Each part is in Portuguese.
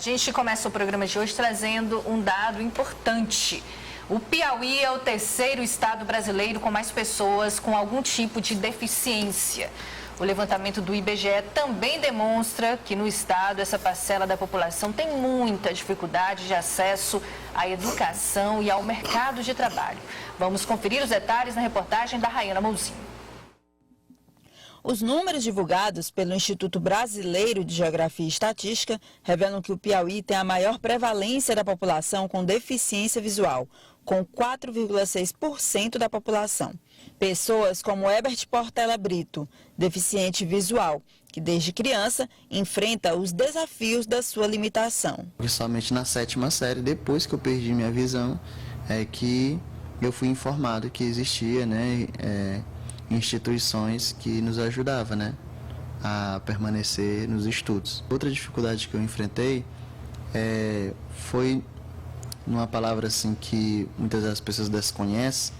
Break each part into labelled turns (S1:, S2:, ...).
S1: A gente começa o programa de hoje trazendo um dado importante. O Piauí é o terceiro estado brasileiro com mais pessoas com algum tipo de deficiência. O levantamento do IBGE também demonstra que no estado essa parcela da população tem muita dificuldade de acesso à educação e ao mercado de trabalho. Vamos conferir os detalhes na reportagem da Rayana Mouzinho.
S2: Os números divulgados pelo Instituto Brasileiro de Geografia e Estatística revelam que o Piauí tem a maior prevalência da população com deficiência visual, com 4,6% da população. Pessoas como Herbert Portela Brito, deficiente visual, que desde criança enfrenta os desafios da sua limitação.
S3: Somente na 7ª série, depois que eu perdi minha visão, é que eu fui informado que existia, instituições que nos ajudavam, a permanecer nos estudos. Outra dificuldade que eu enfrentei foi numa palavra assim que muitas das pessoas desconhecem,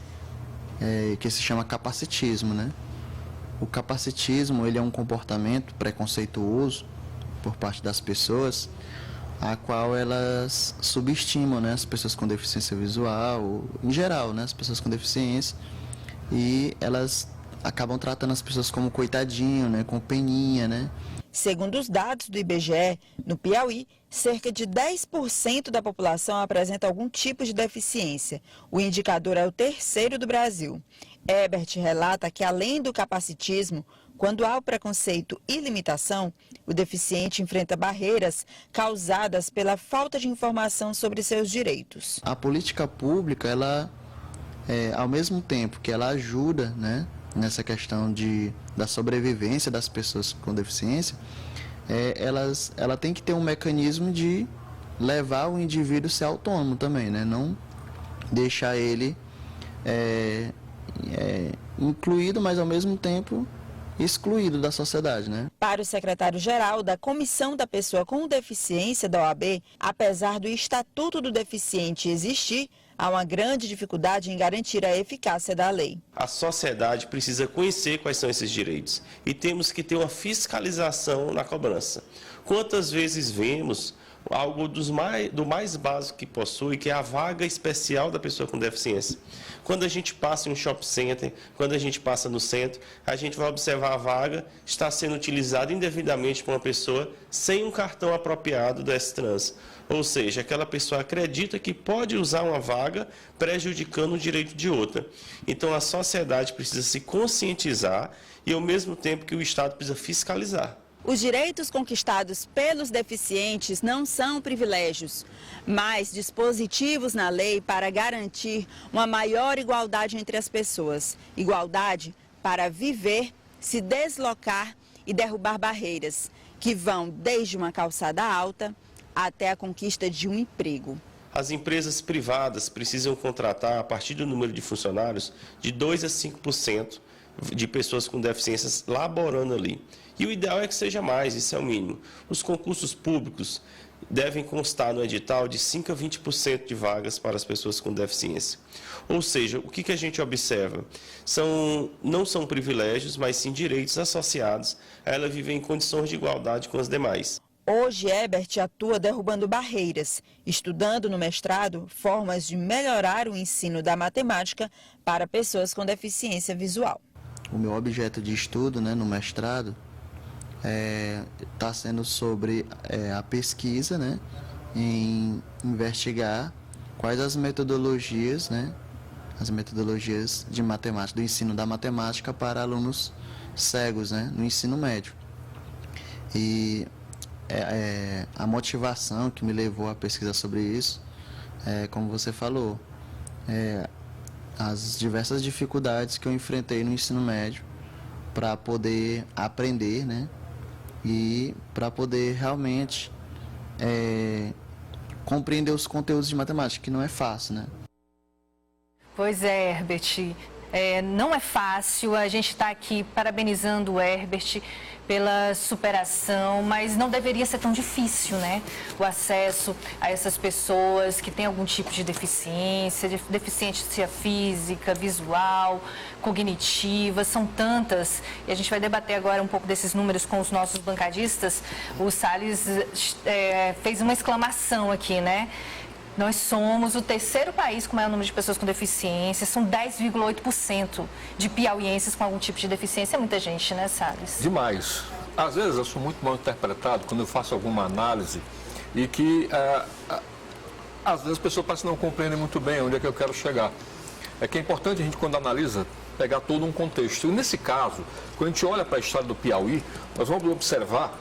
S3: que se chama capacitismo, O capacitismo, ele é um comportamento preconceituoso por parte das pessoas, a qual elas subestimam, as pessoas com deficiência visual, em geral, as pessoas com deficiência, e elas acabam tratando as pessoas como coitadinho, com peninha,
S2: Segundo os dados do IBGE, no Piauí, cerca de 10% da população apresenta algum tipo de deficiência. O indicador é o terceiro do Brasil. Herbert relata que, além do capacitismo, quando há o preconceito e limitação, o deficiente enfrenta barreiras causadas pela falta de informação sobre seus direitos.
S3: A política pública, ela, ao mesmo tempo que ela ajuda, nessa questão da sobrevivência das pessoas com deficiência, ela tem que ter um mecanismo de levar o indivíduo a ser autônomo também, não deixar ele incluído, mas ao mesmo tempo excluído da sociedade,
S2: Para o secretário-geral da Comissão da Pessoa com Deficiência da OAB, apesar do Estatuto do Deficiente existir, há uma grande dificuldade em garantir a eficácia da lei.
S4: A sociedade precisa conhecer quais são esses direitos e temos que ter uma fiscalização na cobrança. Quantas vezes vemos algo do mais básico que possui, que é a vaga especial da pessoa com deficiência. Quando a gente passa em um shopping center, quando a gente passa no centro, a gente vai observar a vaga está sendo utilizada indevidamente por uma pessoa sem um cartão apropriado do S-Trans. Ou seja, aquela pessoa acredita que pode usar uma vaga prejudicando o direito de outra. Então a sociedade precisa se conscientizar e ao mesmo tempo que o Estado precisa fiscalizar.
S2: Os direitos conquistados pelos deficientes não são privilégios, mas dispositivos na lei para garantir uma maior igualdade entre as pessoas. Igualdade para viver, se deslocar e derrubar barreiras, que vão desde uma calçada alta até a conquista de um emprego.
S4: As empresas privadas precisam contratar, a partir do número de funcionários, de 2 a 5% de pessoas com deficiências laborando ali. E o ideal é que seja mais, isso é o mínimo. Os concursos públicos devem constar no edital de 5 a 20% de vagas para as pessoas com deficiência. Ou seja, o que a gente observa? Não são privilégios, mas sim direitos associados a ela viver em condições de igualdade com as demais.
S2: Hoje, Herbert atua derrubando barreiras, estudando no mestrado formas de melhorar o ensino da matemática para pessoas com deficiência visual.
S3: O meu objeto de estudo, no mestrado, está sendo sobre a pesquisa, em investigar quais as metodologias, as metodologias de matemática, do ensino da matemática para alunos cegos, no ensino médio. E a motivação que me levou a pesquisar sobre isso, como você falou, as diversas dificuldades que eu enfrentei no ensino médio para poder aprender, e para poder realmente compreender os conteúdos de matemática, que não é fácil,
S1: Pois é, Herbert. Não é fácil, a gente está aqui parabenizando o Herbert pela superação, mas não deveria ser tão difícil, né? O acesso a essas pessoas que têm algum tipo de deficiência física, visual, cognitiva, são tantas. E a gente vai debater agora um pouco desses números com os nossos bancadistas. O Salles fez uma exclamação aqui, né? Nós somos o terceiro país com o maior número de pessoas com deficiência, são 10,8% de piauienses com algum tipo de deficiência. É muita gente, né, Salles?
S5: Demais. Às vezes eu sou muito mal interpretado quando eu faço alguma análise e que, às vezes, as pessoas parecem não compreendem muito bem onde é que eu quero chegar. É que é importante a gente, quando analisa, pegar todo um contexto. E nesse caso, quando a gente olha para a história do Piauí, nós vamos observar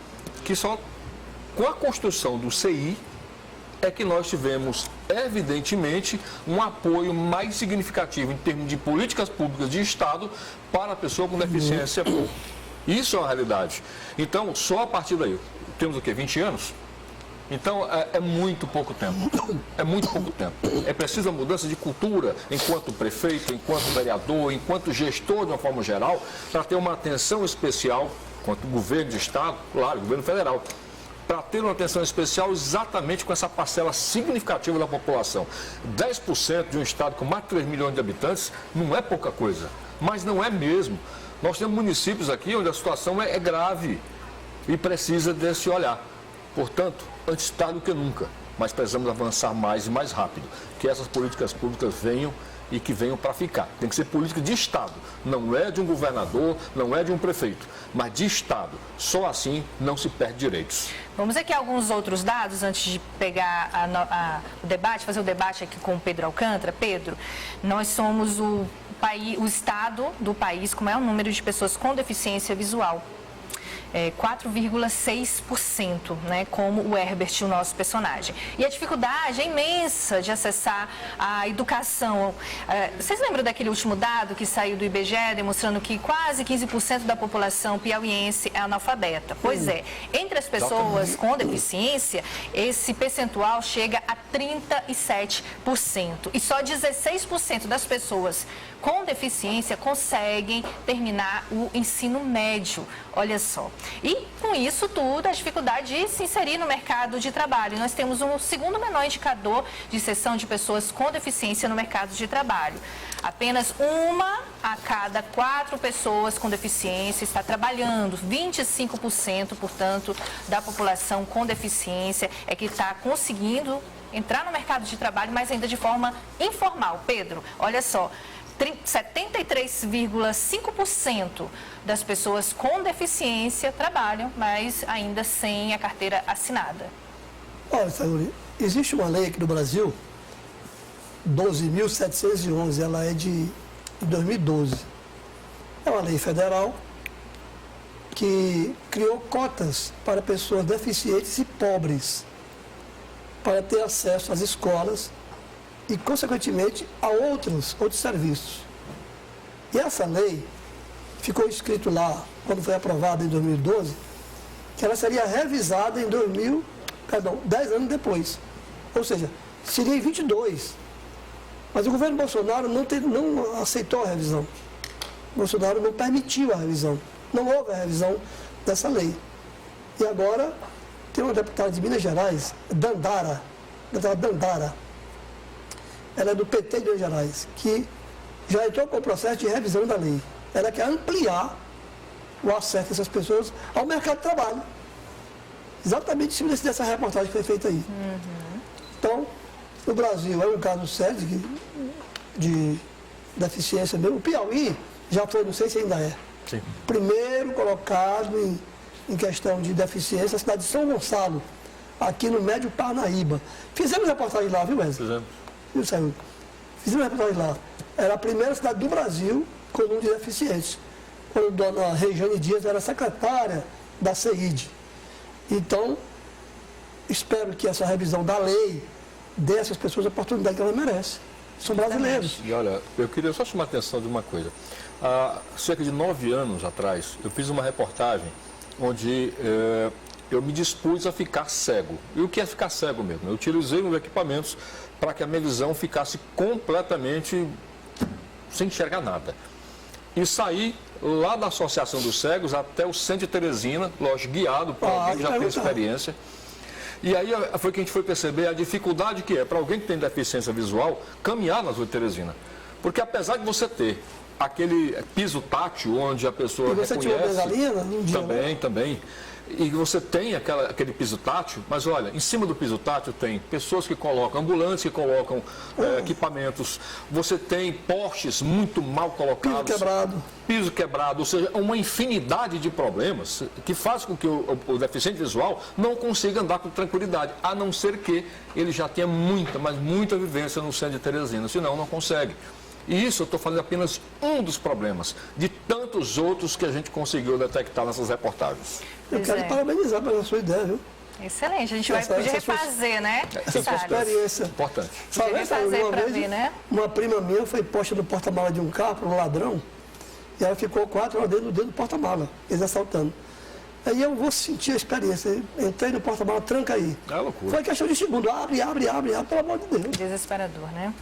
S5: que só com a construção do CI, é que nós tivemos, evidentemente, um apoio mais significativo em termos de políticas públicas de Estado para a pessoa com deficiência. Isso é uma realidade. Então, só a partir daí, temos o quê? 20 anos? Então, é muito pouco tempo. É muito pouco tempo. É preciso a mudança de cultura enquanto prefeito, enquanto vereador, enquanto gestor de uma forma geral, para ter uma atenção especial, quanto governo de Estado, claro, governo federal, para ter uma atenção especial exatamente com essa parcela significativa da população. 10% de um estado com mais de 3 milhões de habitantes não é pouca coisa, mas não é mesmo. Nós temos municípios aqui onde a situação é grave e precisa desse olhar. Portanto, antes tarde do que nunca, mas precisamos avançar mais e mais rápido, que essas políticas públicas venham e que venham para ficar. Tem que ser política de Estado, não é de um governador, não é de um prefeito, mas de Estado. Só assim não se perde direitos.
S1: Vamos aqui a alguns outros dados antes de pegar o debate, fazer o debate aqui com o Pedro Alcântara. Pedro, nós somos o estado do país com o maior número de pessoas com deficiência visual. 4,6%, né, como o Herbert, o nosso personagem. E a dificuldade é imensa de acessar a educação. Vocês lembram daquele último dado que saiu do IBGE, demonstrando que quase 15% da população piauiense é analfabeta? Pois é, entre as pessoas com deficiência, esse percentual chega a 37%. E só 16% das pessoas com deficiência conseguem terminar o ensino médio. Olha só. E com isso tudo, a dificuldade de se inserir no mercado de trabalho. Nós temos um segundo menor indicador de inserção de pessoas com deficiência no mercado de trabalho. Apenas 1 a cada 4 pessoas com deficiência está trabalhando. 25%, portanto, da população com deficiência é que está conseguindo entrar no mercado de trabalho, mas ainda de forma informal. Pedro, olha só. 73,5% das pessoas com deficiência trabalham, mas ainda sem a carteira assinada.
S6: Olha, Sayuri, existe uma lei aqui no Brasil, 12.711, ela é de 2012. É uma lei federal que criou cotas para pessoas deficientes e pobres para ter acesso às escolas e, consequentemente, a outros serviços. E essa lei ficou escrito lá, quando foi aprovada em 2012, que ela seria revisada em 10 anos depois. Ou seja, seria em 22. Mas o governo Bolsonaro não aceitou a revisão. O Bolsonaro não permitiu a revisão. Não houve a revisão dessa lei. E agora tem uma deputada de Minas Gerais, Dandara, ela é do PT de Minas Gerais, que já entrou com o processo de revisão da lei. Ela quer ampliar o acesso dessas pessoas ao mercado de trabalho. Exatamente em cima dessa reportagem que foi feita aí. Então, o Brasil é um caso sério de deficiência mesmo. O Piauí já foi, não sei se ainda é,
S5: Sim.
S6: primeiro colocado em questão de deficiência, a cidade de São Gonçalo, aqui no Médio Parnaíba. Fizemos reportagem lá, viu, Wesley?
S5: Fizemos.
S6: Fizemos reportagem lá. Era a primeira cidade do Brasil com número de deficientes. Quando a dona Regiane Dias era secretária da CEID. Então, espero que essa revisão da lei dê a essas pessoas a oportunidade que elas merecem. São brasileiros.
S5: E olha, eu queria só chamar a atenção de uma coisa. Há cerca de 9 anos atrás, eu fiz uma reportagem onde eu me dispus a ficar cego. E o que é ficar cego mesmo? Eu utilizei os equipamentos para que a minha visão ficasse completamente sem enxergar nada. E saí lá da Associação dos Cegos até o centro de Teresina, lógico, guiado por alguém que já tem experiência. E aí foi que a gente foi perceber a dificuldade que é para alguém que tem deficiência visual caminhar nas ruas de Teresina. Porque apesar de você ter aquele piso tátil onde a pessoa
S6: reconhece... E você tinha uma bengalina num dia,
S5: também,
S6: né?
S5: também. E você tem aquele piso tátil, mas olha, em cima do piso tátil tem pessoas que colocam, ambulantes que colocam equipamentos, você tem postes muito mal colocados. Piso quebrado, ou seja, uma infinidade de problemas que faz com que o deficiente visual não consiga andar com tranquilidade, a não ser que ele já tenha muita, mas muita vivência no centro de Teresina, senão não consegue. E isso eu estou falando apenas um dos problemas, de tantos outros que a gente conseguiu detectar nessas reportagens.
S6: Eu quero parabenizar pela sua ideia, viu?
S1: Excelente, a gente vai poder refazer, né?
S6: Essa sua experiência.
S5: Importante.
S1: Refazer para ver, né?
S6: Uma prima minha foi posta no porta-mala de um carro para um ladrão, e ela ficou 4 horas dentro do porta-mala, eles assaltando. Aí eu vou sentir a experiência. Entrei no porta-mala, tranca aí.
S5: É loucura.
S6: Foi questão de segundo, abre, pelo amor de Deus.
S1: Desesperador, né?